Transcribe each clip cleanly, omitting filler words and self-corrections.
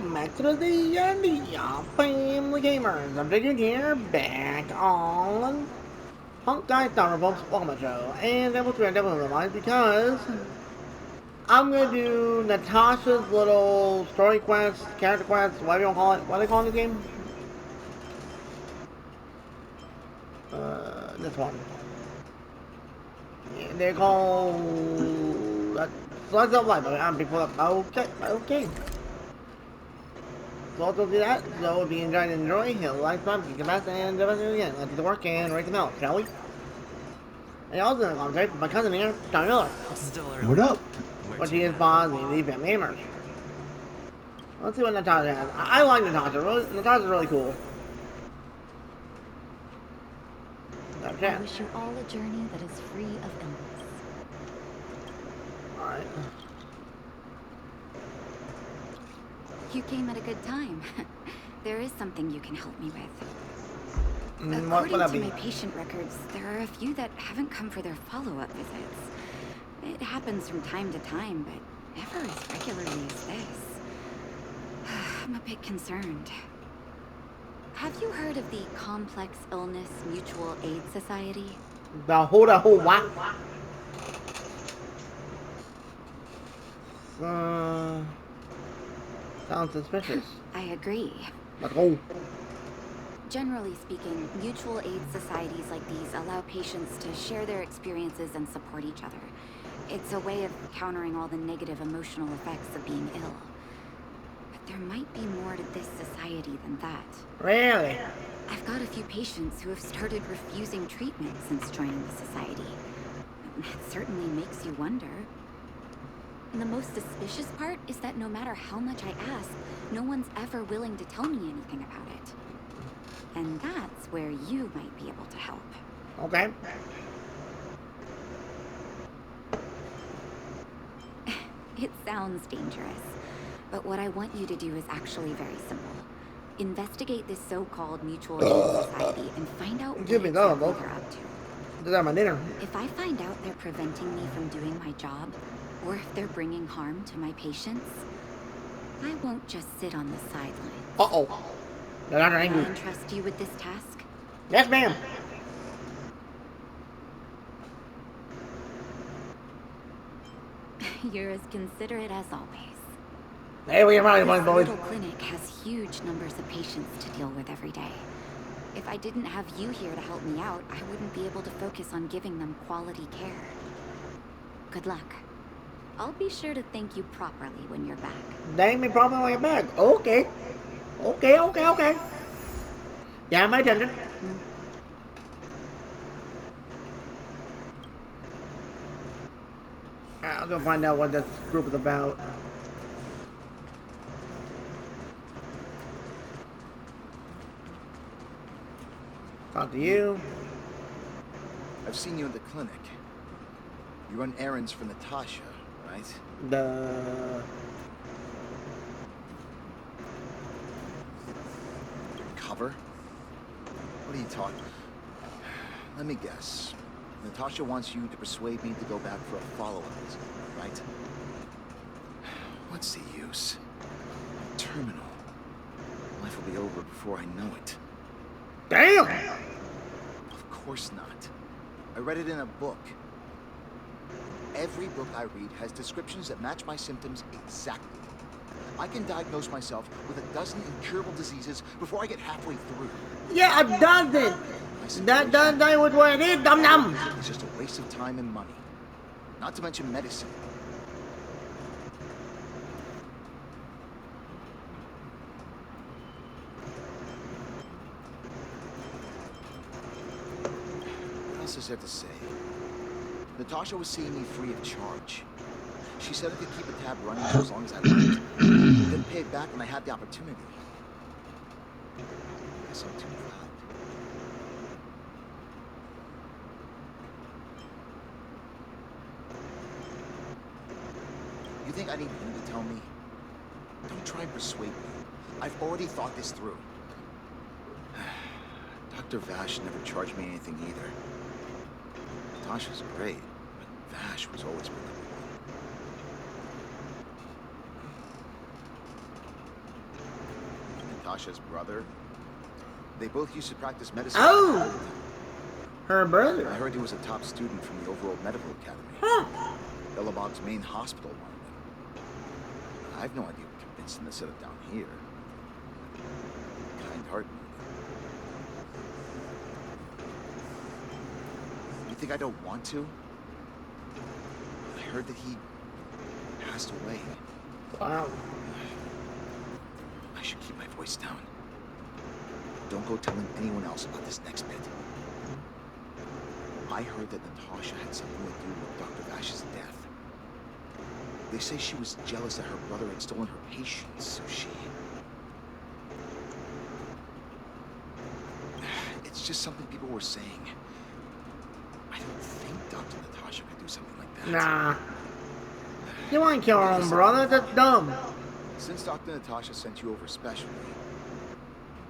welcome back to the Family Gamers. I'm Digging here, back on Honkai Star Revolts Welcome to the show. And that was going to definitely remind because I'm going to do Natasha's little story quest, character quest, whatever you want to call it. What do they call it in the game? This one. Yeah, they're called... Slides of Life. I'm before that. Okay. So also do that. So if you enjoy, hit like, subscribe, get back, and do it again. Let's do the work and rate them out, shall we? And also in the contact my cousin here, John Miller. It's still early. What up? Which he is on the Family Gamers. Let's see what Natasha has. I like Natasha. Natasha's really cool. I wish you all a journey that is free of illness. Alright. You came at a good time. There is something you can help me with. What would that According be? to my patient records, there are a few that haven't come for their follow-up visits. It happens from time to time, but never as regularly as this. I'm a bit concerned. Have you heard of the Complex Illness Mutual Aid Society? The whole what? Sounds suspicious. I agree. Let's go. Generally speaking, mutual aid societies like these allow patients to share their experiences and support each other. It's a way of countering all the negative emotional effects of being ill. But there might be more to this society than that. Really? I've got a few patients who have started refusing treatment since joining the society. It certainly makes you wonder. And the most suspicious part is that no matter how much I ask, no one's ever willing to tell me anything about it. And that's where you might be able to help. Okay. It sounds dangerous, but what I want you to do is actually very simple. Investigate this so-called mutual aid society and find out what Give me that, exactly though. they're up to. Did have my dinner. If I find out they're preventing me from doing my job, or if they're bringing harm to my patients, I won't just sit on the sidelines. Uh-oh. They're not Can angry. I entrust you with this task? Yes, ma'am. You're as considerate as always. Hey, we are running, This boys. little clinic has huge numbers of patients to deal with every day. If I didn't have you here to help me out, I wouldn't be able to focus on giving them quality care. Good luck. I'll be sure to thank you properly when you're back. Thank me probably on your back. Okay. Okay. Yeah, my attention. I'll go find out what this group is about. Talk to you. I've seen you in the clinic. You run errands for Natasha, right? Cover? What are you talking? Let me guess. Natasha wants you to persuade me to go back for a follow-up visit, right? What's the use? Terminal. Life will be over before I know it. Damn! Of course not. I read it in a book. Every book I read has descriptions that match my symptoms exactly. I can diagnose myself with a dozen incurable diseases before I get halfway through. Yeah, a dozen! That would what it is, dum-dum! It's just a waste of time and money. Not to mention medicine. What else is there to say? Natasha was seeing me free of charge. She said I could keep a tab running for as long as I liked, then pay it back when I had the opportunity. Guess I'm too proud. You think I need you to tell me? Don't try and persuade me. I've already thought this through. Dr. Vash never charged me anything either. Natasha's great, but Vash was always my number one. Natasha's brother. They both used to practice medicine. Oh! Her brother. I heard he was a top student from the overall medical academy. Huh. Bellabog's main hospital wanted him. I have no idea what convinced him to set it down here. Kind heart. You think I don't want to? I heard that he passed away. Wow. I should keep my voice down. Don't go telling anyone else about this next bit. I heard that Natasha had something to do with Dr. Vash's death. They say she was jealous that her brother had stolen her patients, so she... It's just something people were saying. I don't think Dr. Natasha could do something like that. Nah. You want to kill her own brother? That's dumb. Since Dr. Natasha sent you over specially,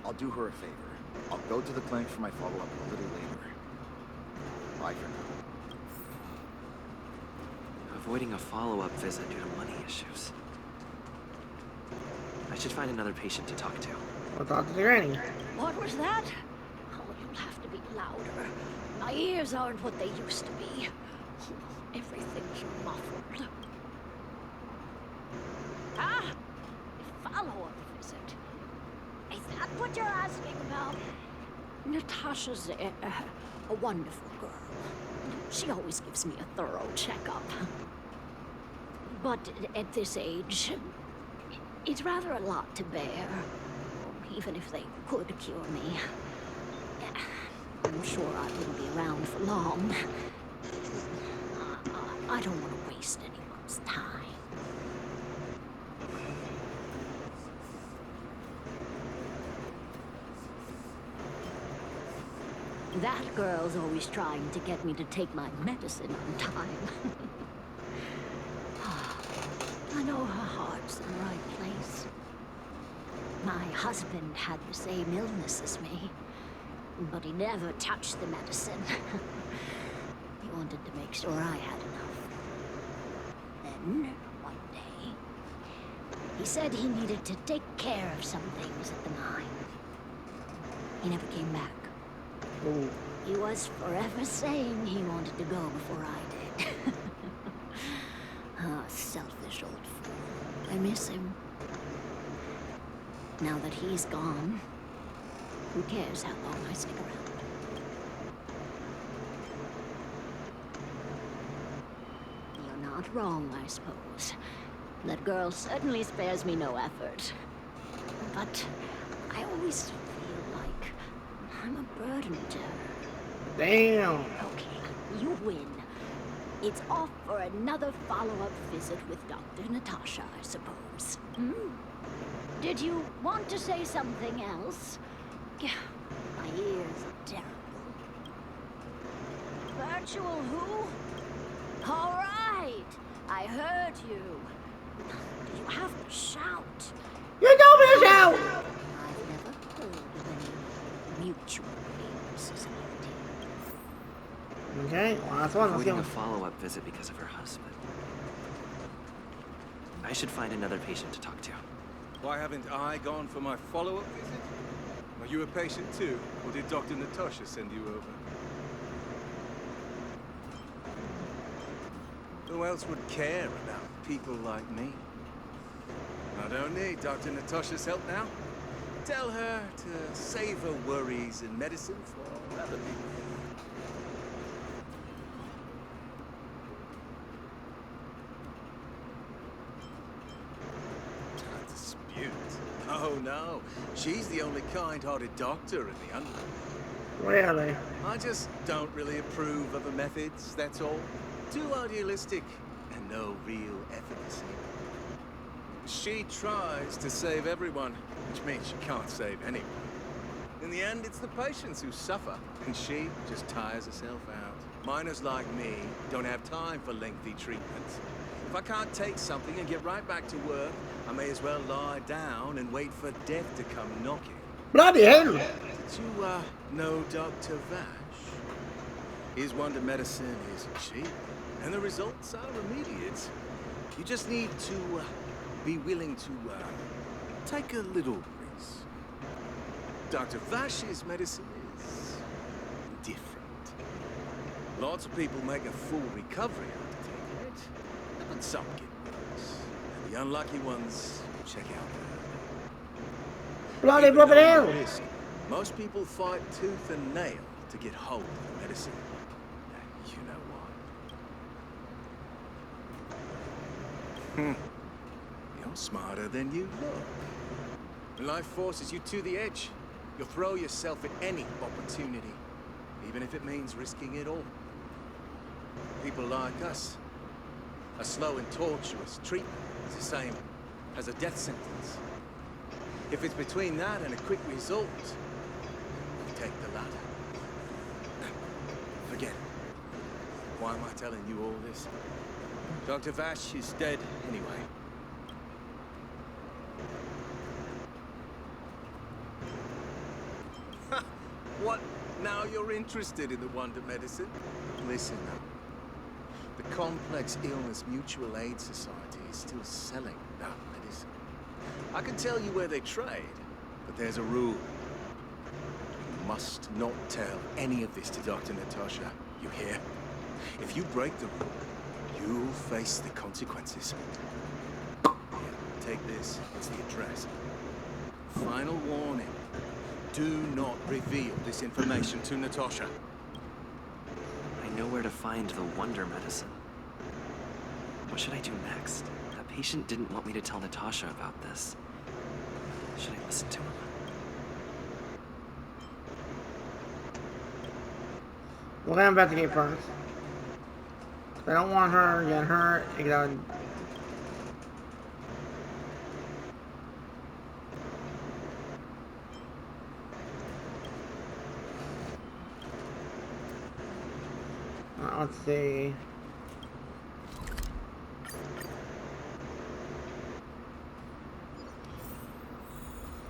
I'll do her a favor. I'll go to the clinic for my follow-up a little later. Bye for now. Avoiding a follow-up visit due to money issues. I should find another patient to talk to. We'll talk to the granny. What was that? Oh, you'll have to be louder. My ears aren't what they used to be. Everything's muffled. Ah! A follow-up visit. Is that what you're asking about? Natasha's a wonderful girl. She always gives me a thorough checkup. But at this age, it's rather a lot to bear. Even if they could cure me. I'm sure I wouldn't be around for long. I don't want to waste anyone's time. That girl's always trying to get me to take my medicine on time. I know her heart's in the right place. My husband had the same illness as me, but he never touched the medicine. He wanted to make sure I had enough. Then, one day, he said he needed to take care of some things at the mine. He never came back. Ooh. He was forever saying he wanted to go before I did. Ah, selfish old fool. I miss him. Now that he's gone, who cares how long I stick around? You're not wrong, I suppose. That girl certainly spares me no effort. But I always feel like I'm a burden to her. Damn. Okay, you win. It's off for another follow-up visit with Dr. Natasha, I suppose. Hmm? Did you want to say something else? My ears are terrible. Virtual who? All right, I heard you. Do you have to shout? You told me to shout! I've never heard of any mutual aid society. Okay, well, that's one. Let's Avoiding go. a follow-up visit because of her husband. I should find another patient to talk to. Why haven't I gone for my follow-up visit? Are you a patient too, or did Dr. Natasha send you over? Who else would care about people like me? I don't need Dr. Natasha's help now. Tell her to save her worries and medicine for other people. Oh no, she's the only kind-hearted doctor in the underworld. Really? I just don't really approve of her methods, that's all. Too idealistic and no real efficacy. She tries to save everyone, which means she can't save anyone. In the end, it's the patients who suffer, and she just tires herself out. Miners like me don't have time for lengthy treatments. If I can't take something and get right back to work, I may as well lie down and wait for death to come knocking. Bloody hell! Did you, know Dr. Vash? His wonder medicine is cheap, and the results are immediate. You just need to, be willing to, take a little risk. Dr. Vash's medicine is different. Lots of people make a full recovery after taking it, but some get worse. And the unlucky ones check out. Bloody Even rub it though out. risk, most people fight tooth and nail to get hold of the medicine. You know why? You're smarter than you look. When life forces you to the edge, you'll throw yourself at any opportunity, even if it means risking it all. People like us, a slow and tortuous treatment is the same as a death sentence. If it's between that and a quick result, we'll take the latter. Forget it. Why am I telling you all this? Dr. Vash is dead anyway. What? Now you're interested in the wonder medicine? Listen now. The Complex Illness Mutual Aid Society is still selling that medicine. I can tell you where they trade, but there's a rule. You must not tell any of this to Dr. Natasha. You hear? If you break the rule, you'll face the consequences. Here, take this. It's the address. Final warning. Do not reveal this information to Natasha. I know where to find the wonder medicine. What should I do next? That patient didn't want me to tell Natasha about this. Should I listen to him? We're gonna investigate first. I don't want her to get hurt. Let's see.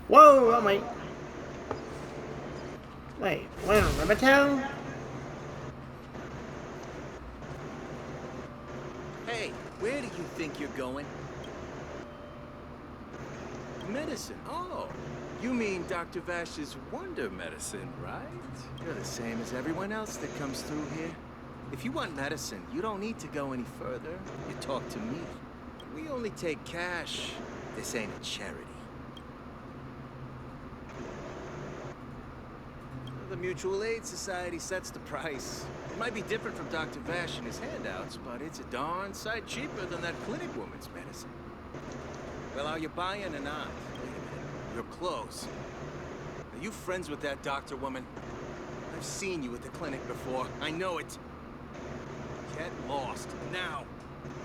Whoa, oh wait. Wait, we're in Rivertown? Hey, where do you think you're going? Medicine? Oh, you mean Dr. Vash's wonder medicine, right? You're the same as everyone else that comes through here. If you want medicine, you don't need to go any further. You talk to me. We only take cash. This ain't a charity. The Mutual Aid Society sets the price. It might be different from Dr. Vash and his handouts, but it's a darn sight cheaper than that clinic woman's medicine. Well, are you buying or not? Wait a minute. You're close. Are you friends with that doctor woman? I've seen you at the clinic before. I know it. Get lost, now.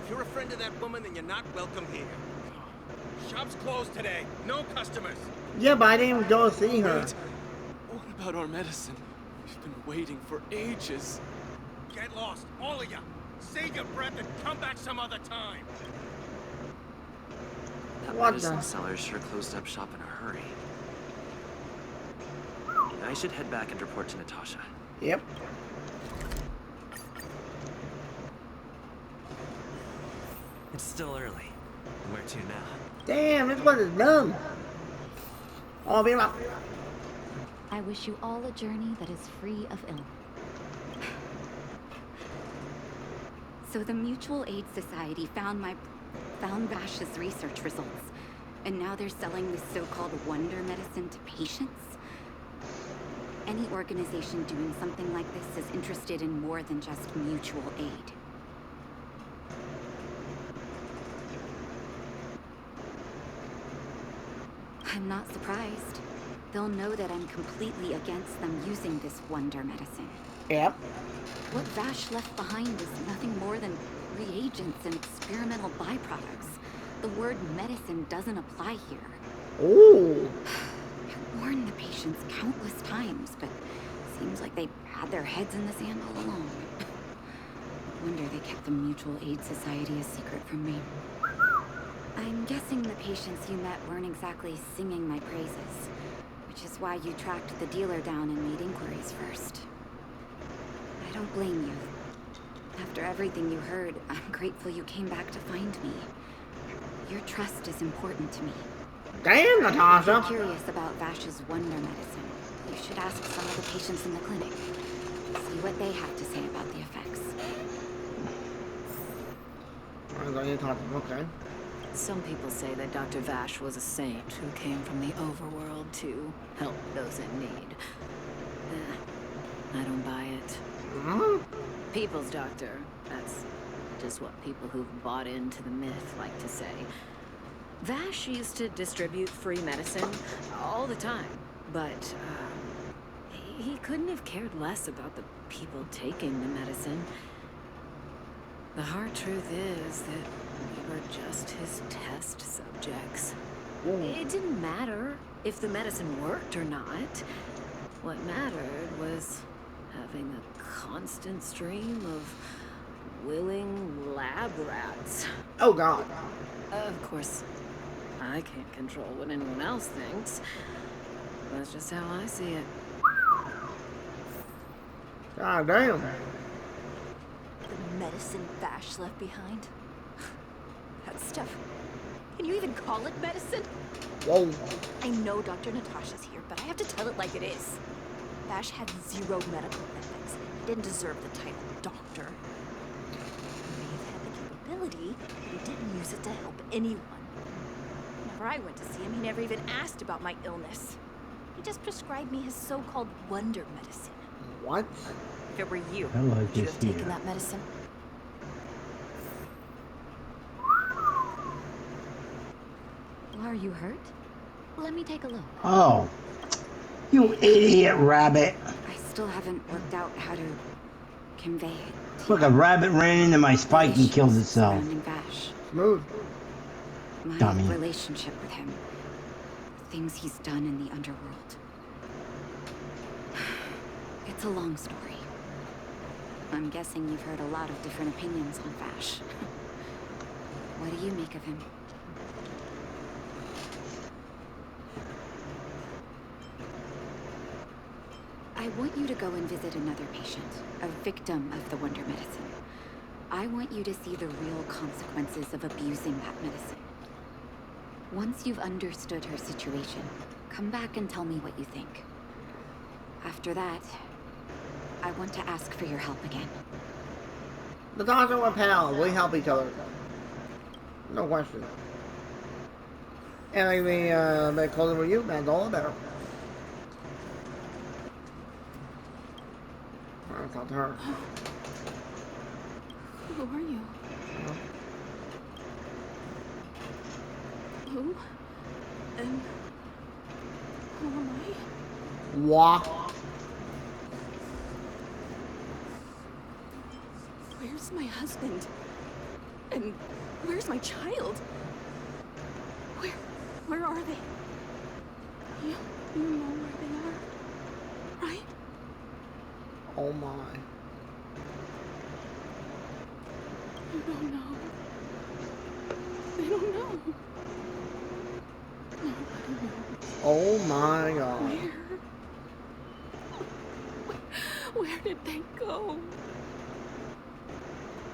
If you're a friend of that woman, then you're not welcome here. Shop's closed today. No customers. Yeah, but I didn't even go see her. Wait. What about our medicine? We've been waiting for ages. Get lost, all of you. Save your breath and come back some other time. That What medicine the? seller sure closed up shop in a hurry. I should head back and report to Natasha. Yep. It's still early. Where to now? Damn, this one is dumb. Oh, be right. I wish you all a journey that is free of ill. So the Mutual Aid Society found Vash's research results, and now they're selling this so-called wonder medicine to patients? Any organization doing something like this is interested in more than just mutual aid. I'm not surprised. They'll know that I'm completely against them using this wonder medicine. Yep. What Vash left behind was nothing more than reagents and experimental byproducts. The word medicine doesn't apply here. Ooh. I warned the patients countless times, but it seems like they had their heads in the sand all along. Wonder they kept the Mutual Aid Society a secret from me. I'm guessing the patients you met weren't exactly singing my praises, which is why you tracked the dealer down and made inquiries first. I don't blame you. After everything you heard, I'm grateful you came back to find me. Your trust is important to me. Damn, If you're Natasha. curious about Vash's wonder medicine, you should ask some of the patients in the clinic. See what they have to say about the effects. Okay. Some people say that Dr. Vash was a saint who came from the overworld to help those in need. I don't buy it. Mm-hmm. People's doctor. That's just what people who've bought into the myth like to say. Vash used to distribute free medicine all the time, but he couldn't have cared less about the people taking the medicine. The hard truth is that we were just his test subjects. It didn't matter if the medicine worked or not. What mattered was having a constant stream of willing lab rats. Oh God. Of course, I can't control what anyone else thinks. That's just how I see it. God damn. The medicine Vash left behind? That stuff. Can you even call it medicine? Whoa. I know Dr. Natasha's here, but I have to tell it like it is. Vash had zero medical ethics. He didn't deserve the title doctor. He may have had the capability, but he didn't use it to help anyone. Whenever I went to see him, he never even asked about my illness. He just prescribed me his so-called wonder medicine. What? If it were you, I like would you this have taken here. that medicine? Are you hurt? Let me take a look. Oh, you idiot rabbit. I still haven't worked out how to convey it. Look, a rabbit ran into my spike and killed itself. Surrounding Vash. Smooth. My Dummy. relationship with him. The things he's done in the underworld. It's a long story. I'm guessing you've heard a lot of different opinions on Vash. What do you make of him? I want you to go and visit another patient, a victim of the wonder medicine. I want you to see the real consequences of abusing that medicine. Once you've understood her situation, come back and tell me what you think. After that, I want to ask for your help again. Natasha and pal, we help each other. No question. And I mean, make closer with you, man, all the better. I talked to her. Who are you? Who? And who am I? Wah. Where's my husband? And where's my child? Where are they? You know where they are, right? Oh my. You don't know. They don't know. Nobody knows. Oh my God. Where did they go?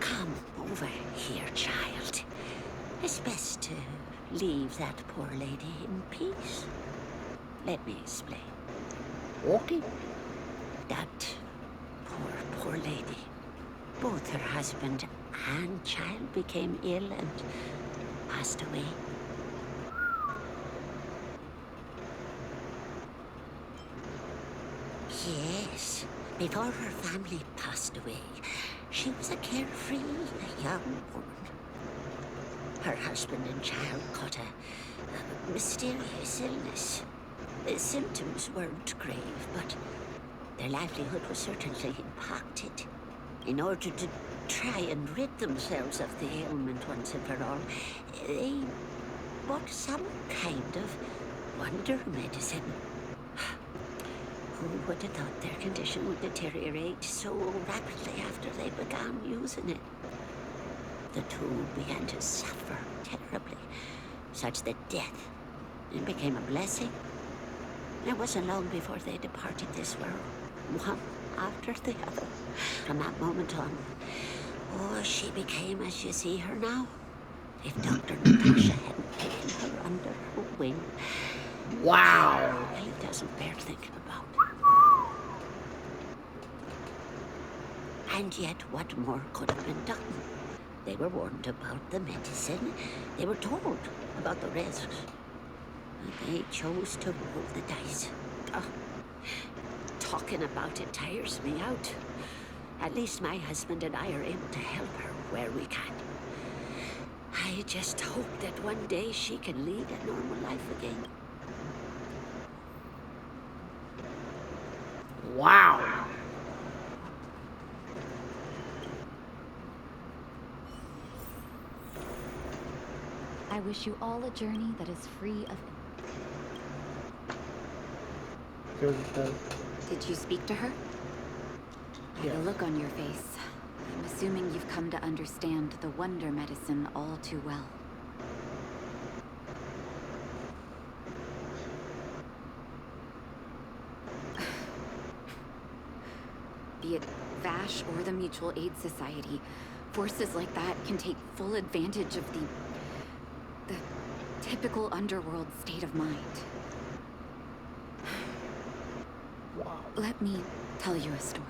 Come over here, child. It's best to leave that poor lady in peace. Let me explain. Okay. That poor lady. Both her husband and child became ill and passed away. Yes, before her family passed away, she was a carefree young woman. Her husband and child caught a mysterious illness. The symptoms weren't grave, but their livelihood was certainly impacted. In order to try and rid themselves of the ailment once and for all, they bought some kind of wonder medicine. Who would have thought their condition would deteriorate so rapidly after they began using it? The two began to suffer terribly, such that death became a blessing. It wasn't long before they departed this world, one after the other. From that moment on, oh, she became as you see her now, if Dr. Natasha hadn't taken her under her wing. Wow. Really doesn't bear thinking about. And yet, what more could have been done? They were warned about the medicine. They were told about the risks. But they chose to roll the dice. Oh, talking about it tires me out. At least my husband and I are able to help her where we can. I just hope that one day she can lead a normal life again. Wow. I wish you all a journey that is free of... See what it says. Did you speak to her? By Yeah. the look on your face, I'm assuming you've come to understand the wonder medicine all too well. Be it Vash or the Mutual Aid Society, forces like that can take full advantage of the typical underworld state of mind. Wow. Let me tell you a story.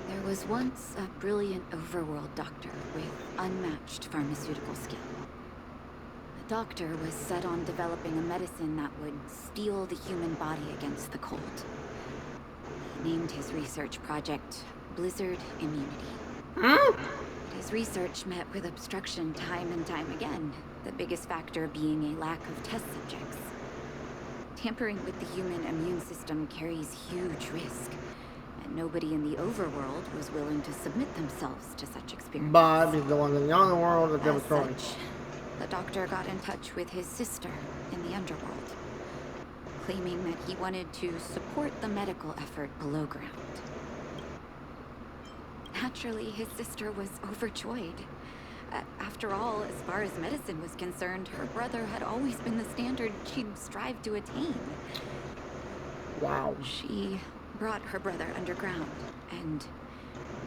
There was once a brilliant overworld doctor with unmatched pharmaceutical skill. The doctor was set on developing a medicine that would steel the human body against the cold. He named his research project Blizzard Immunity. His research met with obstruction time and time again, the biggest factor being a lack of test subjects. Tampering with the human immune system carries huge risk, and nobody in the overworld was willing to submit themselves to such experiments. Bob is the one in the underworld that As destroyed. such, the doctor got in touch with his sister in the underworld, claiming that he wanted to support the medical effort below ground. Naturally, his sister was overjoyed. After all, as far as medicine was concerned, her brother had always been the standard she'd strived to attain. Wow. She brought her brother underground and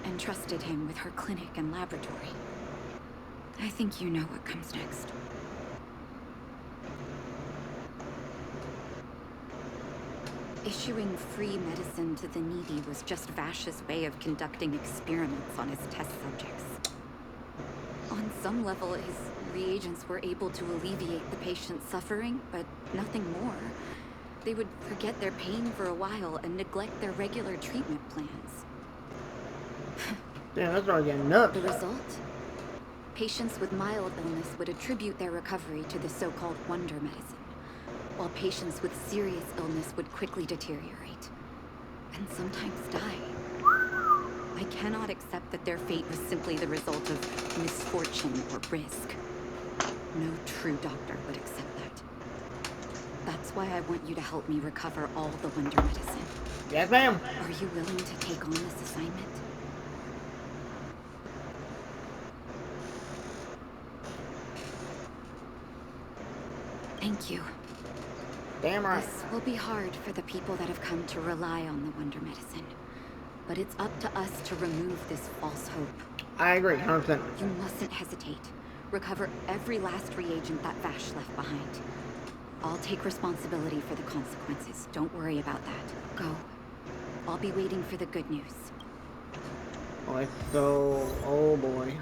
entrusted him with her clinic and laboratory. I think you know what comes next. Issuing free medicine to the needy was just Vash's way of conducting experiments on his test subjects. On some level, his reagents were able to alleviate the patient's suffering, but nothing more. They would forget their pain for a while and neglect their regular treatment plans. Damn, that's already getting nuts. The result? Patients with mild illness would attribute their recovery to the so-called wonder medicine, while patients with serious illness would quickly deteriorate, and sometimes die. I cannot accept that their fate was simply the result of misfortune or risk. No true doctor would accept that. That's why I want you to help me recover all the wonder medicine. Yes, ma'am. Are you willing to take on this assignment? Thank you. Damn right. This will be hard for the people that have come to rely on the wonder medicine. But it's up to us to remove this false hope. I agree, 100%. You mustn't hesitate. Recover every last reagent that Vash left behind. I'll take responsibility for the consequences. Don't worry about that. Go. I'll be waiting for the good news. Alright, so, oh boy.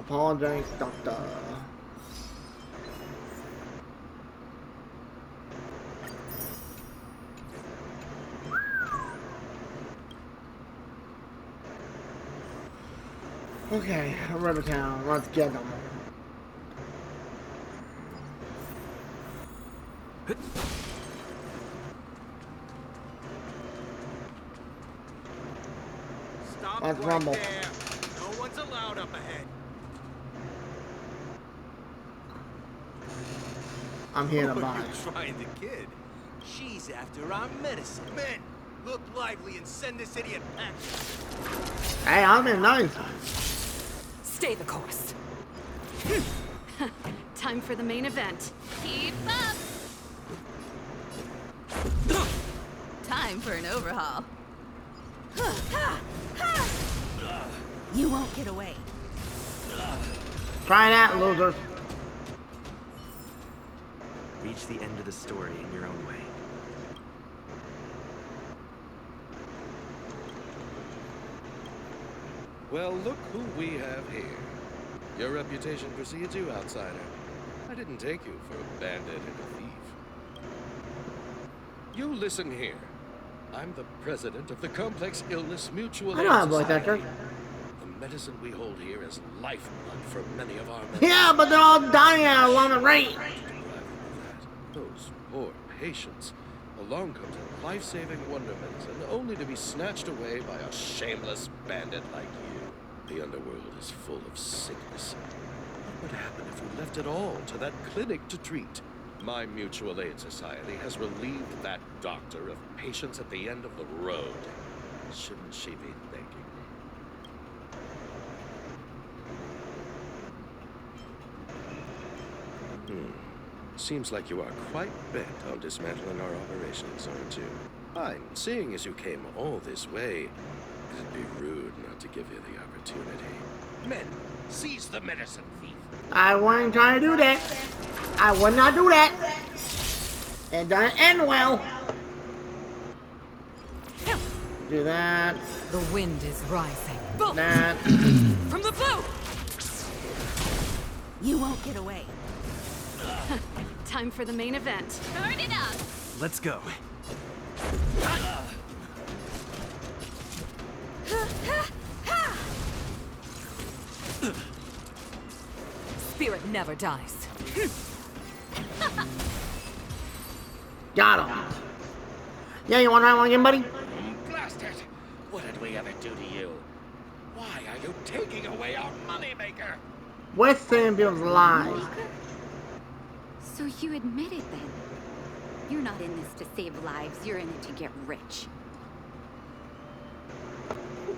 Apologize, doctor. Okay, Rivertown, let's get them. Stop Let's right rumble. there. No one's allowed up ahead. I'm here to Oh, buy. you're trying to kid. She's after our medicine. Men, look lively and send this idiot packing. Hey, I'm in nice. Stay the course. Time for the main event. Keep up! Time for an overhaul. You won't get away. Try that, losers. Reach the end of the story in your own way. Well, look who we have here. Your reputation precedes you, outsider. I didn't take you for a bandit and a thief. You listen here. I'm the president of the Complex Illness Mutual I know how Aid to voice actor. Society. The medicine we hold here is lifeblood for many of our members. Yeah, but they're all dying at a alarming rate. Those poor patients. Along comes a life-saving wonder medicine, only to be snatched away by a shameless bandit like you. The underworld is full of sickness. What would happen if we left it all to that clinic to treat? My mutual aid society has relieved that doctor of patients at the end of the road. Shouldn't she be thanking me? Seems like you are quite bent on dismantling our operations, aren't you? Fine. Seeing as you came all this way, it'd be rude not to give you the opportunity. Men, seize the medicine thief. I wasn't trying to do that. I would not do that. It doesn't end well. Do that. The wind is rising. That. From the blue! You won't get away. Time for the main event. Turn it up! Let's go. Spirit never dies. Got him. Yeah, you want to try one again, buddy? Blast it! What did we ever do to you? Why are you taking away our moneymaker? West Sandville's lies. So you admit it then? You're not in this to save lives, you're in it to get rich.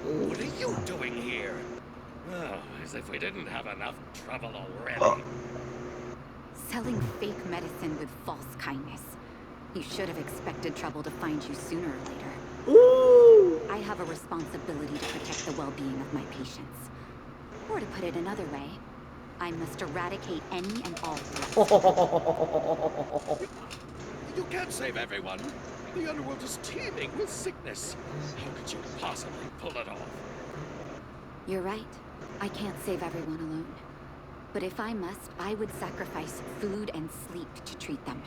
What are you doing here? Oh, as if we didn't have enough trouble already. Selling fake medicine with false kindness. You should have expected trouble to find you sooner or later. Ooh. I have a responsibility to protect the well-being of my patients. Or to put it another way, I must eradicate any and all threats. You can't save everyone. The underworld is teeming with sickness. How could you possibly pull it off? You're right. I can't save everyone alone. But if I must, I would sacrifice food and sleep to treat them.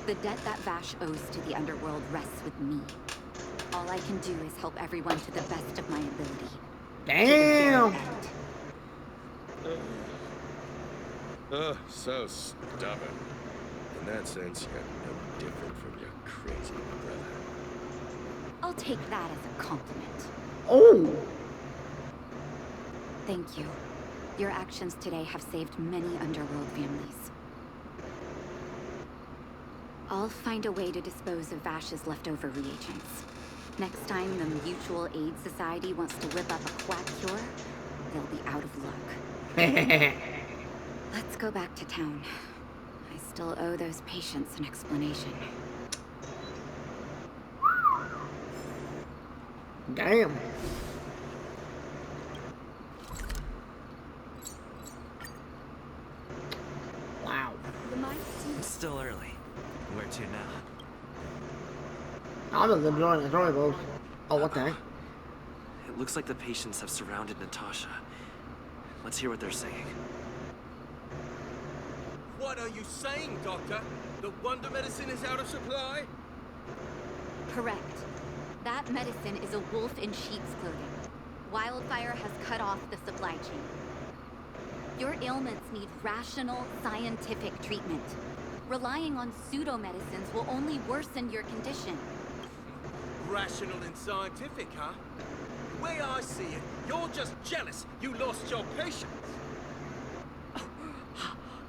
The debt that Vash owes to the underworld rests with me. All I can do is help everyone to the best of my ability. Damn. So stubborn. In that sense, you're no different from your crazy brother. I'll take that as a compliment. Oh. Thank you. Your actions today have saved many underworld families. I'll find a way to dispose of Vash's leftover reagents. Next time the Mutual Aid Society wants to whip up a quack cure, they'll be out of luck. Let's go back to town. I still owe those patients an explanation. Damn. Wow. It's still early. Where to now? I'm just enjoying the story, folks. Oh, what the heck? It looks like the patients have surrounded Natasha. Let's hear what they're saying. What are you saying, Doctor? The wonder medicine is out of supply? Correct. That medicine is a wolf in sheep's clothing. Wildfire has cut off the supply chain. Your ailments need rational, scientific treatment. Relying on pseudo-medicines will only worsen your condition. Rational and scientific, huh? The way I see it, you're just jealous you lost your patients.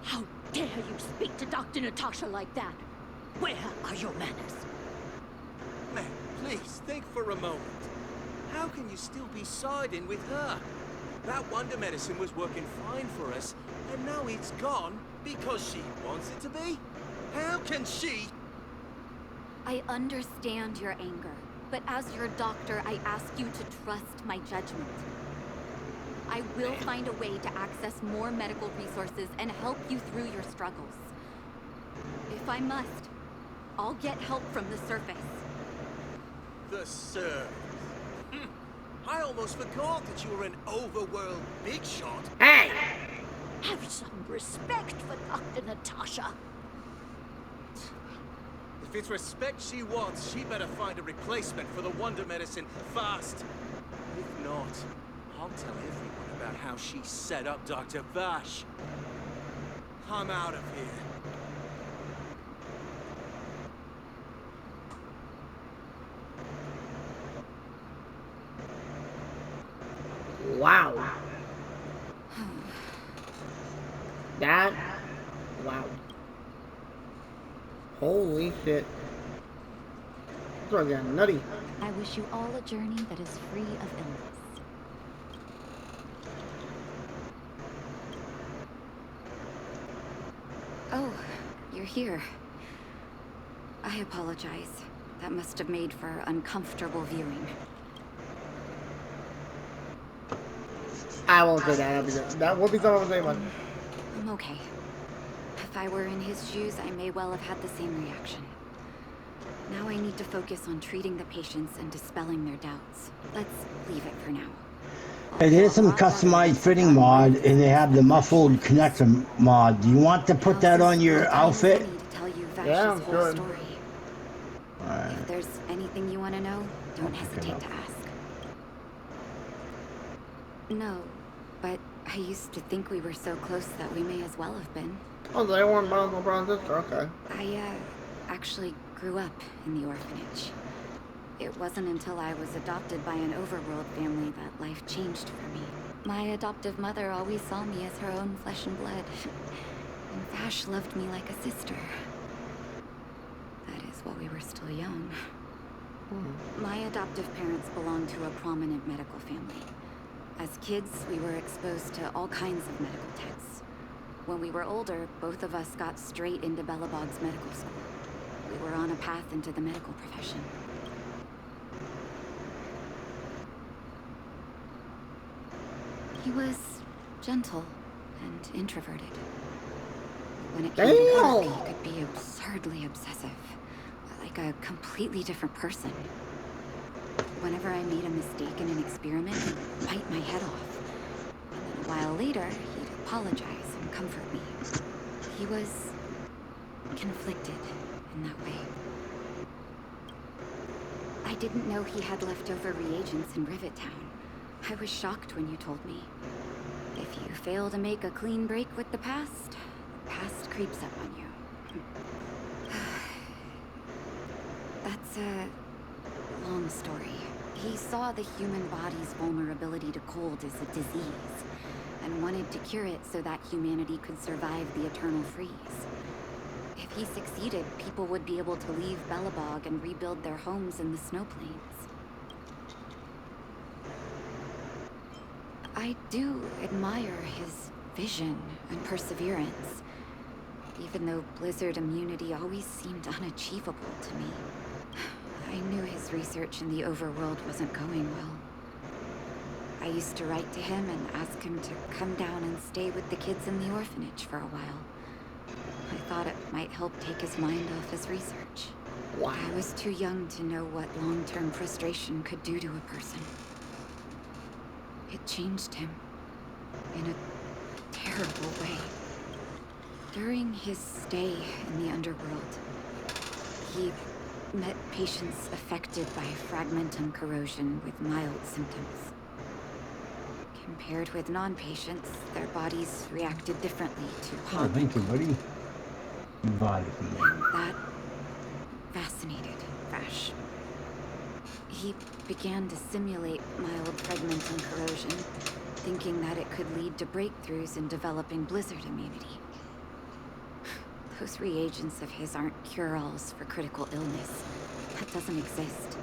How dare you speak to Dr. Natasha like that? Where are your manners? Man, please, think for a moment. How can you still be siding with her? That wonder medicine was working fine for us, and now it's gone because she wants it to be? How can she? I understand your anger, but as your doctor, I ask you to trust my judgment. I will find a way to access more medical resources and help you through your struggles. If I must, I'll get help from the surface. The surface. I almost forgot that you were an overworld big shot. Hey! Have some respect for Dr. Natasha. If it's respect she wants, she better find a replacement for the wonder medicine fast. If not, I'll tell everyone about how she set up Dr. Vash. I'm out of here. Wow. That. Wow. Holy shit. This one's getting nutty. I wish you all a journey that is free of illness. Oh, you're here. I apologize. That must have made for uncomfortable viewing. I won't say that. That will be something I'll say much. I'm okay. If I were in his shoes, I may well have had the same reaction. Now I need to focus on treating the patients and dispelling their doubts. Let's leave it for now. It is some customized fitting mod, and they have the muffled connector mod. Do you want to put that on your outfit? Yeah, I'm sure. Alright. If there's anything you want to know, don't hesitate to ask. No, but I used to think we were so close that we may as well have been. Oh, they weren't my uncle, brother, sister. Okay. I, actually grew up in the orphanage. It wasn't until I was adopted by an overworld family that life changed for me. My adoptive mother always saw me as her own flesh and blood. And Vash loved me like a sister. That is while we were still young. My adoptive parents belonged to a prominent medical family. As kids, we were exposed to all kinds of medical texts. When we were older, both of us got straight into Belobog's medical school. We were on a path into the medical profession. He was gentle and introverted. When it came to work, he could be absurdly obsessive, like a completely different person. Whenever I made a mistake in an experiment, he'd bite my head off. And then a while later, he'd apologize and comfort me. He was conflicted in that way. I didn't know he had leftover reagents in Rivet Town. I was shocked when you told me. If you fail to make a clean break with the past creeps up on you. That's a long story. He saw the human body's vulnerability to cold as a disease, and wanted to cure it so that humanity could survive the eternal freeze. If he succeeded, people would be able to leave Belobog and rebuild their homes in the snow plains. I do admire his vision and perseverance, even though blizzard immunity always seemed unachievable to me. I knew his research in the overworld wasn't going well. I used to write to him and ask him to come down and stay with the kids in the orphanage for a while. I thought it might help take his mind off his research. Wow. I was too young to know what long-term frustration could do to a person. It changed him in a terrible way. During his stay in the underworld, he met patients affected by fragmentum corrosion with mild symptoms. Compared with non-patients, their bodies reacted differently to Oh, thank you, buddy. Body. That fascinated Vash. He began to simulate mild fragmentum corrosion, thinking that it could lead to breakthroughs in developing blizzard immunity. Those reagents of his aren't cure-alls for critical illness. That doesn't exist.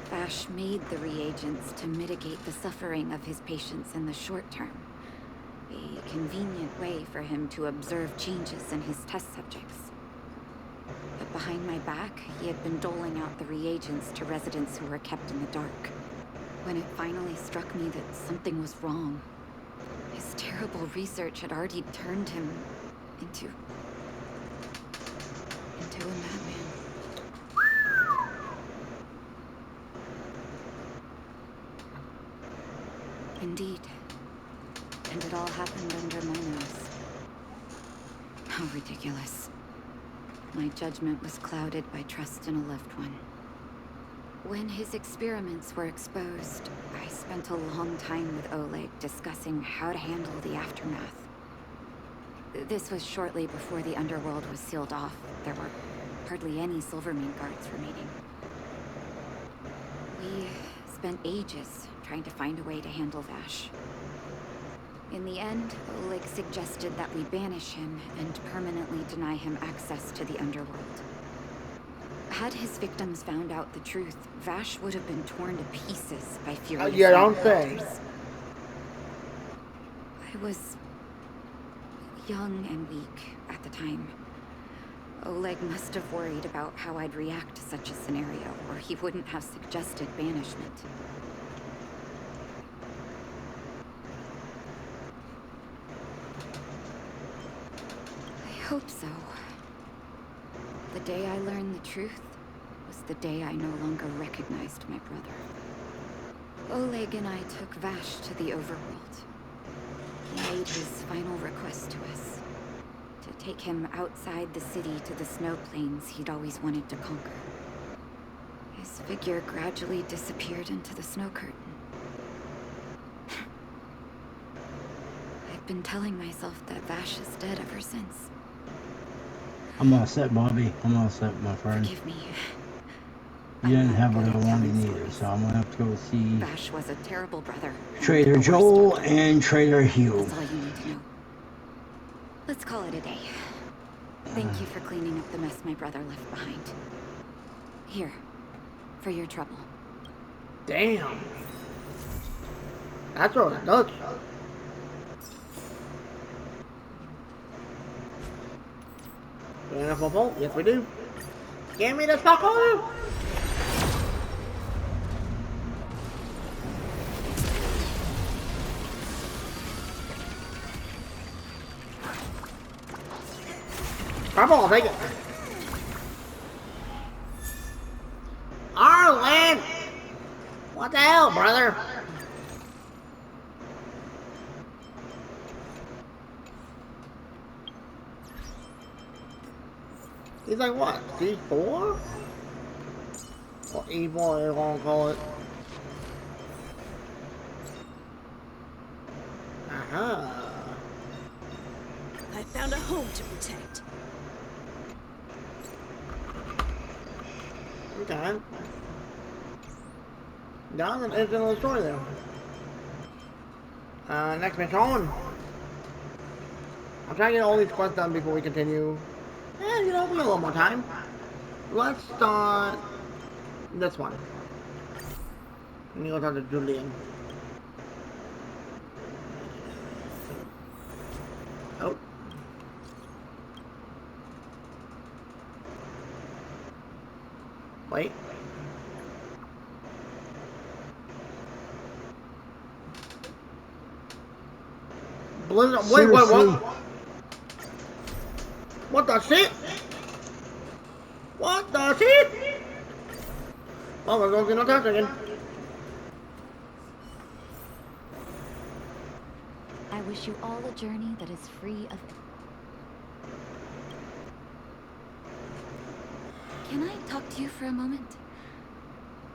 Vash made the reagents to mitigate the suffering of his patients in the short term. A convenient way for him to observe changes in his test subjects. But behind my back, he had been doling out the reagents to residents who were kept in the dark. when it finally struck me that something was wrong. His terrible research had already turned him into a madman. Indeed. And it all happened under my nose. How ridiculous. My judgment was clouded by trust in a loved one. When his experiments were exposed, I spent a long time with Oleg discussing how to handle the aftermath. This was shortly before the underworld was sealed off. There were hardly any Silvermane guards remaining. We spent ages trying to find a way to handle Vash. In the end, Oleg suggested that we banish him and permanently deny him access to the underworld. Had his victims found out the truth, Vash would have been torn to pieces by furious yeah, don't say. hunters. I was young and weak at the time. Oleg must have worried about how I'd react to such a scenario, or he wouldn't have suggested banishment. I hope so. The day I learned the truth was the day I no longer recognized my brother. Oleg and I took Vash to the overworld. He made his final request to us. To take him outside the city to the snow plains he'd always wanted to conquer. His figure gradually disappeared into the snow curtain. I've been telling myself that Vash is dead ever since. I'm all set, Bobby. I'm all set, my friend. Forgive me. You didn't have what I wanted either, so I'm gonna have to go see Vash was a terrible brother. Trader Joel and Trader Hugh. That's all you need to know. Let's call it a day. Thank you for cleaning up the mess my brother left behind. Here, for your trouble. Damn. That's what it does. Do we have a vault? Yes, we do. Give me the sparkle! Purple, I'll take it. Arlen! What the hell, brother? He's like, what? C4? Or E4, they're gonna call it. Aha. I found a home to protect. Okay. Done, and it's another story there. Next mission on. I'm trying to get all these quests done before we continue. And, you know, we got a little more time. Let's start this one. And you go talk to Julian. Oh. Wait. Blizzard. Wait, what? What the shit? What the shit? Oh, we're going to get no again. I wish you all a journey that is free of... Can I talk to you for a moment?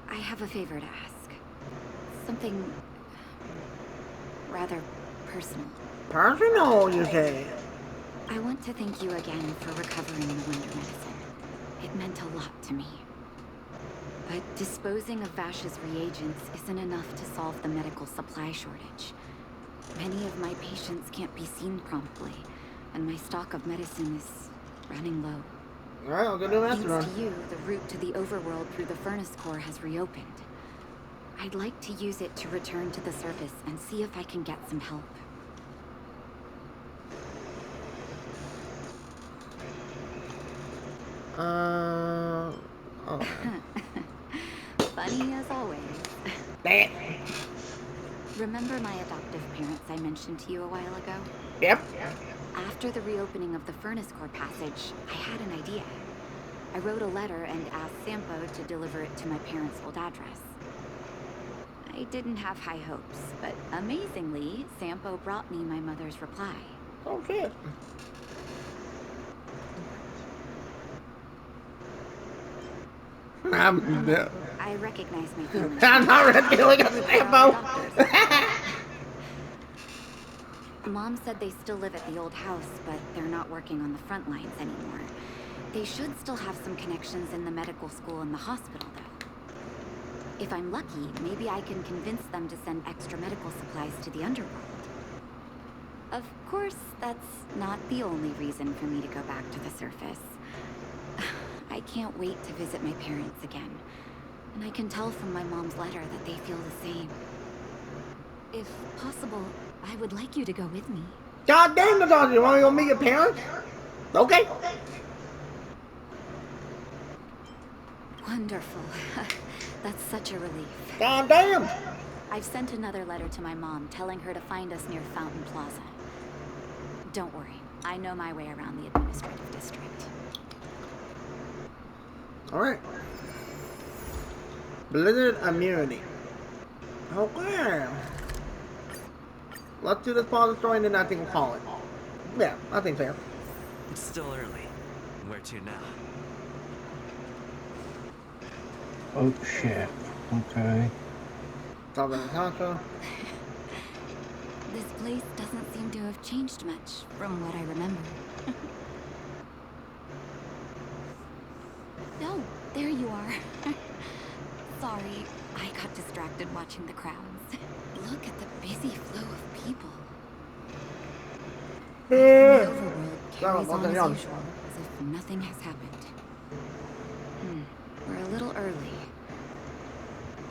I have a favor to ask. Something... rather personal. Personal, you say? I want to thank you again for recovering the Wonder Medicine. It meant a lot to me. But disposing of Vash's reagents isn't enough to solve the medical supply shortage. Many of my patients can't be seen promptly, and my stock of medicine is running low. Alright, I'll go do a master run. Thanks to you, the route to the overworld through the furnace core has reopened. I'd like to use it to return to the surface and see if I can get some help. Oh. Funny as always. Dang it. Remember my adoptive parents I mentioned to you a while ago? Yep. After the reopening of the Furnace Core passage, I had an idea. I wrote a letter and asked Sampo to deliver it to my parents' old address. I didn't have high hopes, but amazingly, Sampo brought me my mother's reply. Oh shit. No. I recognize my feelings. I'm not ready to look at the Sampo. Mom said they still live at the old house, but they're not working on the front lines anymore. They should still have some connections in the medical school and the hospital, though. If I'm lucky, maybe I can convince them to send extra medical supplies to the underworld. Of course, that's not the only reason for me to go back to the surface. I can't wait to visit my parents again. And I can tell from my mom's letter that they feel the same. If possible, I would like you to go with me. God damn, Natasha, you want to go meet your parents? Okay. Wonderful. That's such a relief. God damn. I've sent another letter to my mom telling her to find us near Fountain Plaza. Don't worry, I know my way around the administrative district. Alright. Blizzard immunity. Okay. Let's do this part of the story and then I think we'll call it. Yeah, I think fair. It's still early. Where to now? Oh shit. Okay. Talking to Natasha. This place doesn't seem to have changed much from what I remember. Oh, there you are. Sorry, I got distracted watching the crowds. Look at the busy flow of people. The overworld carries on as usual, as if nothing has happened. We're a little early.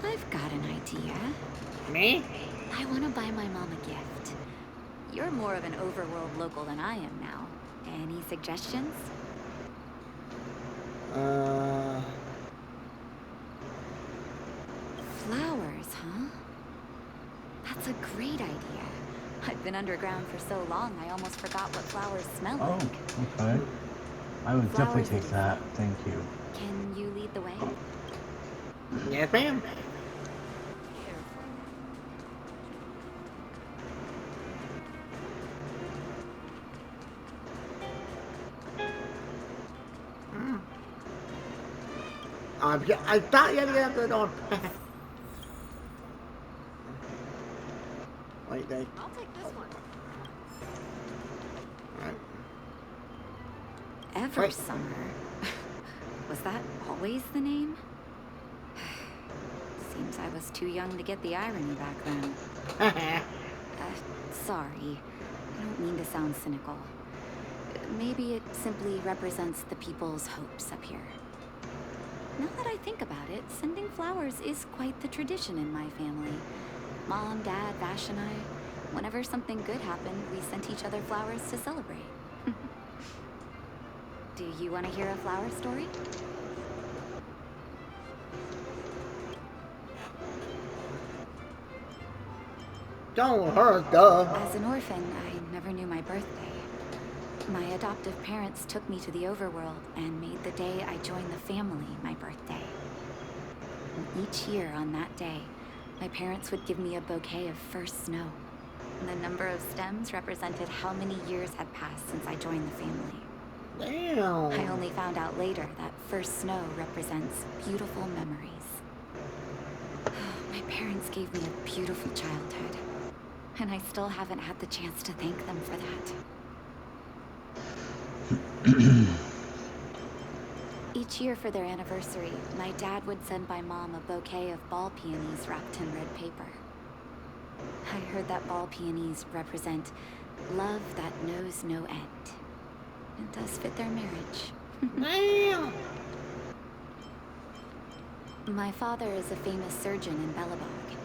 I've got an idea. Me? I want to buy my mom a gift. You're more of an overworld local than I am now. Any suggestions? Flowers, huh? That's a great idea. I've been underground for so long, I almost forgot what flowers smell Oh, like. okay. I would definitely Flowers take that. Thank you. Can you lead the way? Yes, ma'am. I thought you had to get up to the door. Wait, Dave. I'll take this one. Alright. Eversummer. Was that always the name? Seems I was too young to get the irony back then. Sorry. I don't mean to sound cynical. Maybe it simply represents the people's hopes up here. Now that I think about it, sending flowers is quite the tradition in my family. Mom, Dad, Vash, and I, whenever something good happened, we sent each other flowers to celebrate. Do you want to hear a flower story? Don't hurt, duh. As an orphan, I never knew my birthday. My adoptive parents took me to the overworld and made the day I joined the family my birthday. And each year on that day, my parents would give me a bouquet of first snow. And the number of stems represented how many years had passed since I joined the family. Damn. I only found out later that first snow represents beautiful memories. My parents gave me a beautiful childhood, and I still haven't had the chance to thank them for that. Each year for their anniversary, my dad would send my mom a bouquet of ball peonies wrapped in red paper. I heard that ball peonies represent love that knows no end. It does fit their marriage. Damn. My father is a famous surgeon in Belobog.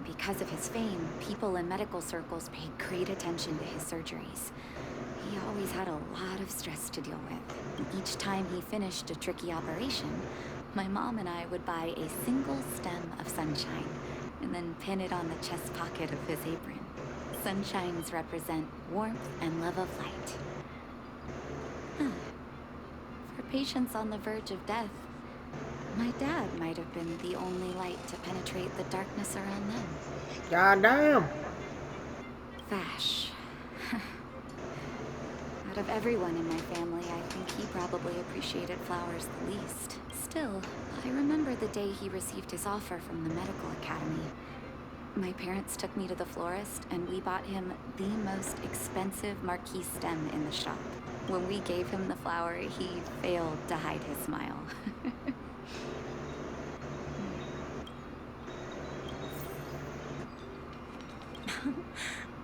Because of his fame, people in medical circles paid great attention to his surgeries. He always had a lot of stress to deal with. And each time he finished a tricky operation, my mom and I would buy a single stem of sunshine and then pin it on the chest pocket of his apron. Sunshines represent warmth and love of light. Huh. For patients on the verge of death, my dad might have been the only light to penetrate the darkness around them. Goddamn. Vash. Out of everyone in my family, I think he probably appreciated flowers the least. Still, I remember the day he received his offer from the medical academy. My parents took me to the florist, and we bought him the most expensive marquee stem in the shop. When we gave him the flower, he failed to hide his smile.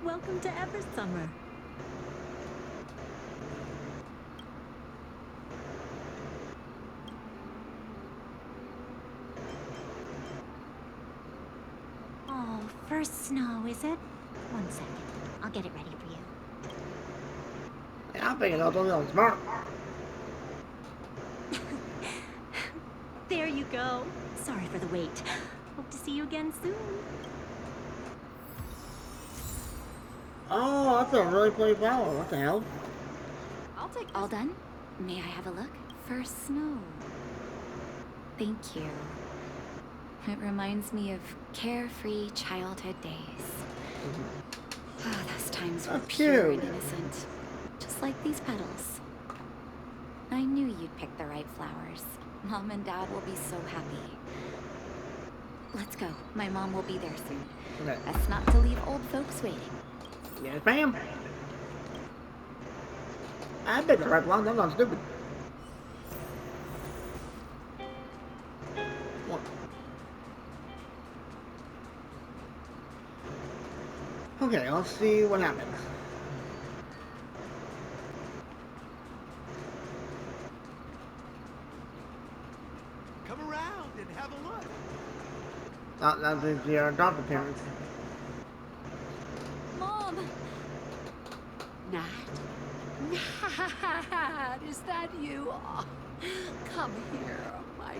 Welcome to Eversummer. Oh, first snow, is it? 1 second. I'll get it ready for you. Yeah, I figured I was only smart. There you go. Sorry for the wait. Hope to see you again soon. Oh, that's a really pretty flower. What the hell? I'll take this. All done? May I have a look? First snow. Thank you. It reminds me of carefree childhood days. Oh, those times were pure and innocent. Just like these petals. I knew you'd pick the right flowers. Mom and Dad will be so happy. Let's go. My mom will be there soon. Okay. Best not to leave old folks waiting. Yes, ma'am. I picked the right one. That's not stupid. What? Okay, let's see what happens. Come around and have a look. That's your adopted parents. Mom! Nat? Nat, is that you? Oh, come here, my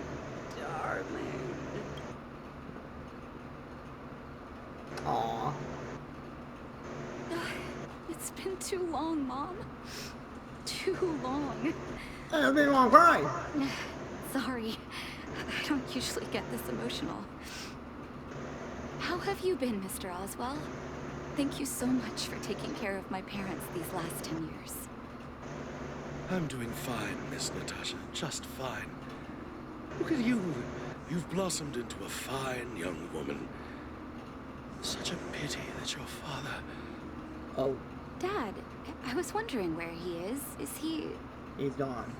darling. Aww. It's been too long, Mom. Too long. I didn't want to cry. Sorry. I don't usually get this emotional. How have you been, Mr. Oswell? Thank you so much for taking care of my parents these last 10 years. I'm doing fine, Miss Natasha. Just fine. Look at you. You've blossomed into a fine young woman. Such a pity that your father... Oh. Dad, I was wondering where he is. Is he... He's gone.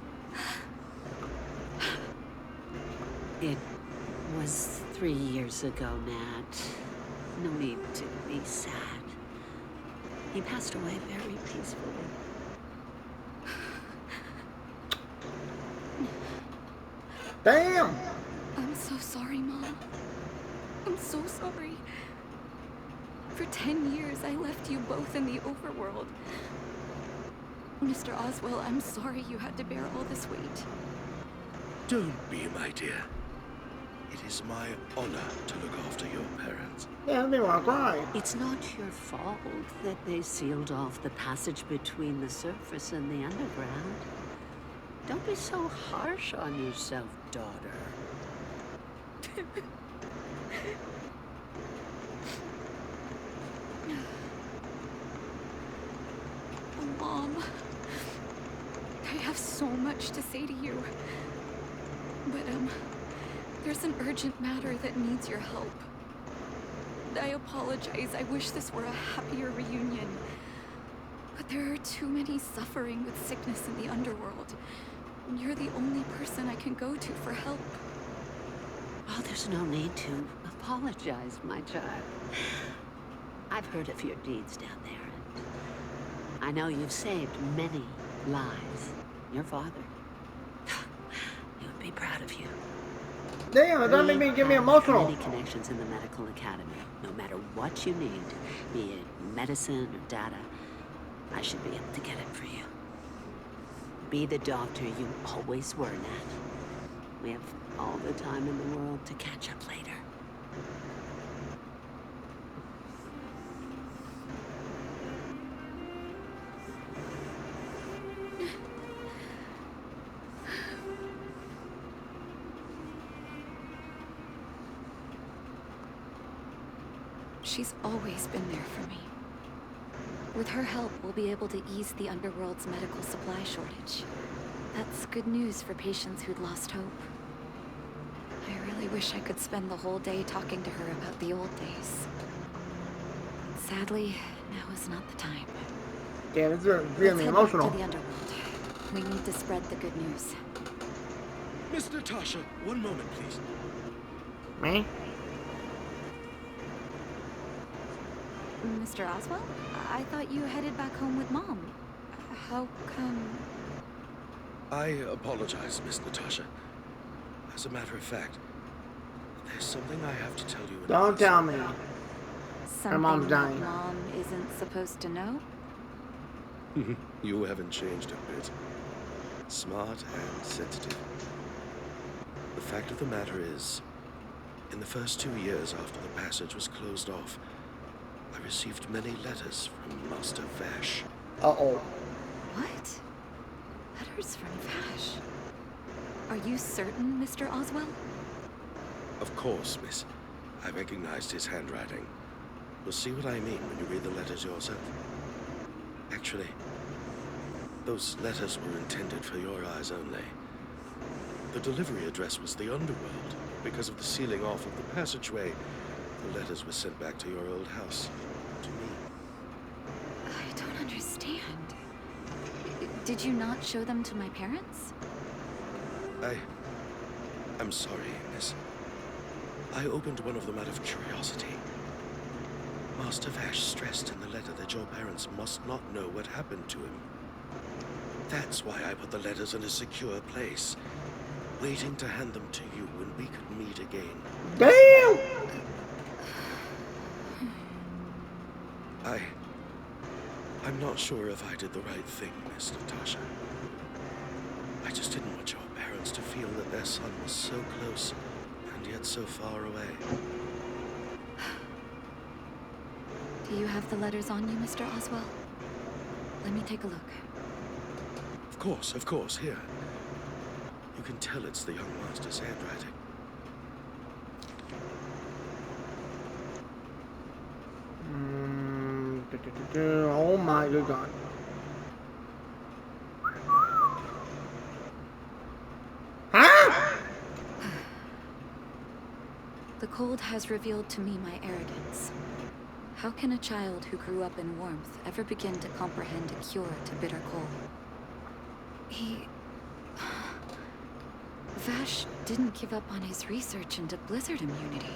It was 3 years ago, Nat. No need to be sad. He passed away very peacefully. Damn! I'm so sorry, Mom. I'm so sorry. For 10 years, I left you both in the overworld. Mr. Oswell, I'm sorry you had to bear all this weight. Don't be, my dear. It is my honor to look after your parents. Yeah, they want to cry. It's not your fault that they sealed off the passage between the surface and the underground. Don't be so harsh on yourself, daughter. Mom, I have so much to say to you. But, there's an urgent matter that needs your help. I apologize. I wish this were a happier reunion. But there are too many suffering with sickness in the underworld. You're the only person I can go to for help. Oh, there's no need to apologize, my child. I've heard of your deeds down there, and I know you've saved many lives. Your father, he would be proud of you. Damn, it doesn't make me get me emotional. Many connections in the medical academy. No matter what you need, be it medicine or data, I should be able to get it for you. Be the doctor you always were, Nat. We have all the time in the world to catch up later. She's always been there for me. With her help, we'll be able to ease the underworld's medical supply shortage. That's good news for patients who'd lost hope. I really wish I could spend the whole day talking to her about the old days. Sadly, now is not the time. Yeah, it's really Let's head emotional. back to the underworld. We need to spread the good news. Miss Natasha, one moment, please. Me? Mr. Oswald? I thought you headed back home with Mom. How come... I apologize, Miss Natasha. As a matter of fact, there's something I have to tell you. Don't tell me. Something mom's that dying. Mom isn't supposed to know? You haven't changed a bit. Smart and sensitive. The fact of the matter is, in the first 2 years after the passage was closed off, I received many letters from Master Vash. Uh-oh. What? Letters from Vash? Are you certain, Mr. Oswell? Of course, miss. I recognized his handwriting. You'll see what I mean when you read the letters yourself. Actually, those letters were intended for your eyes only. The delivery address was the underworld. Because of the sealing off of the passageway, the letters were sent back to your old house. To me. I don't understand. Did you not show them to my parents? I'm sorry, miss. I opened one of them out of curiosity. Master Vash stressed in the letter that your parents must not know what happened to him. That's why I put the letters in a secure place, waiting to hand them to you when we could meet again. Damn! I'm not sure if I did the right thing, Miss Natasha. I just didn't want your parents to feel that their son was so close and yet so far away. Do you have the letters on you, Mr. Oswell? Let me take a look. Of course, here. You can tell it's the young master's handwriting. Oh my good God. Huh? The cold has revealed to me my arrogance. How can a child who grew up in warmth ever begin to comprehend a cure to bitter cold? Vash didn't give up on his research into blizzard immunity,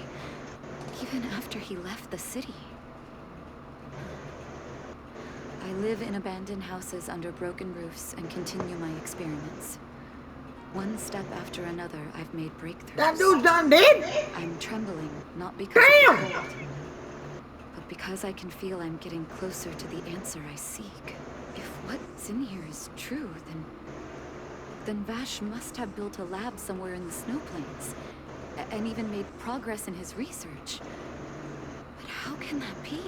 even after he left the city. I live in abandoned houses under broken roofs and continue my experiments. One step after another, I've made breakthroughs. That dude's done dead? I'm trembling, not because of the cold, but because I can feel I'm getting closer to the answer I seek. If what's in here is true, then Vash must have built a lab somewhere in the snow plains, and even made progress in his research. But how can that be?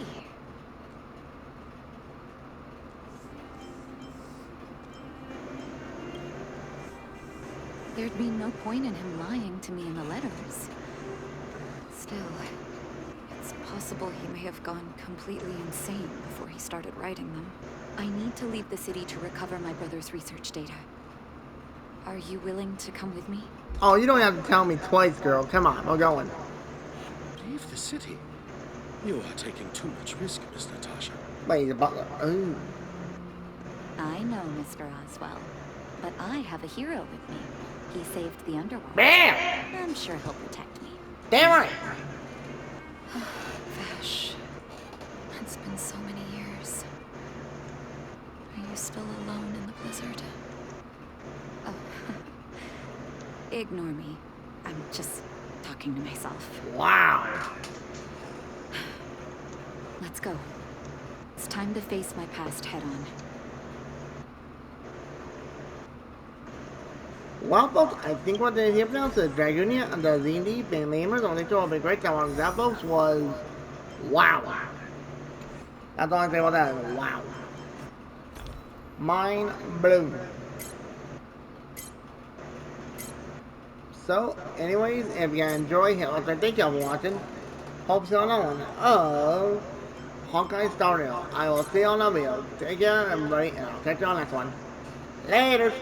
There'd be no point in him lying to me in the letters. Still, it's possible he may have gone completely insane before he started writing them. I need to leave the city to recover my brother's research data. Are you willing to come with me? Oh, you don't have to tell me twice, girl. Come on, we're going. Leave the city? You are taking too much risk, Miss Natasha. Wait, the butler. Ooh. I know, Mr. Oswell, but I have a hero with me. He saved the underworld. Bam! I'm sure he'll protect me. Damn right. Vash, it's been so many years. Are you still alone in the blizzard? Oh, ignore me. I'm just talking to myself. Wow. Let's go. It's time to face my past head on. Well, folks, I think what they did now is the Dragonia and the Z&D family members only two of a great time. That, folks, was wow. That's all I say about that. Wow. Mind blown. So, anyways, if you enjoy, thank y'all for watching. hope to see you on that one of Honkai Star Rail. I will see you on that video. Take care, everybody, and I'll catch you on the next one. Later.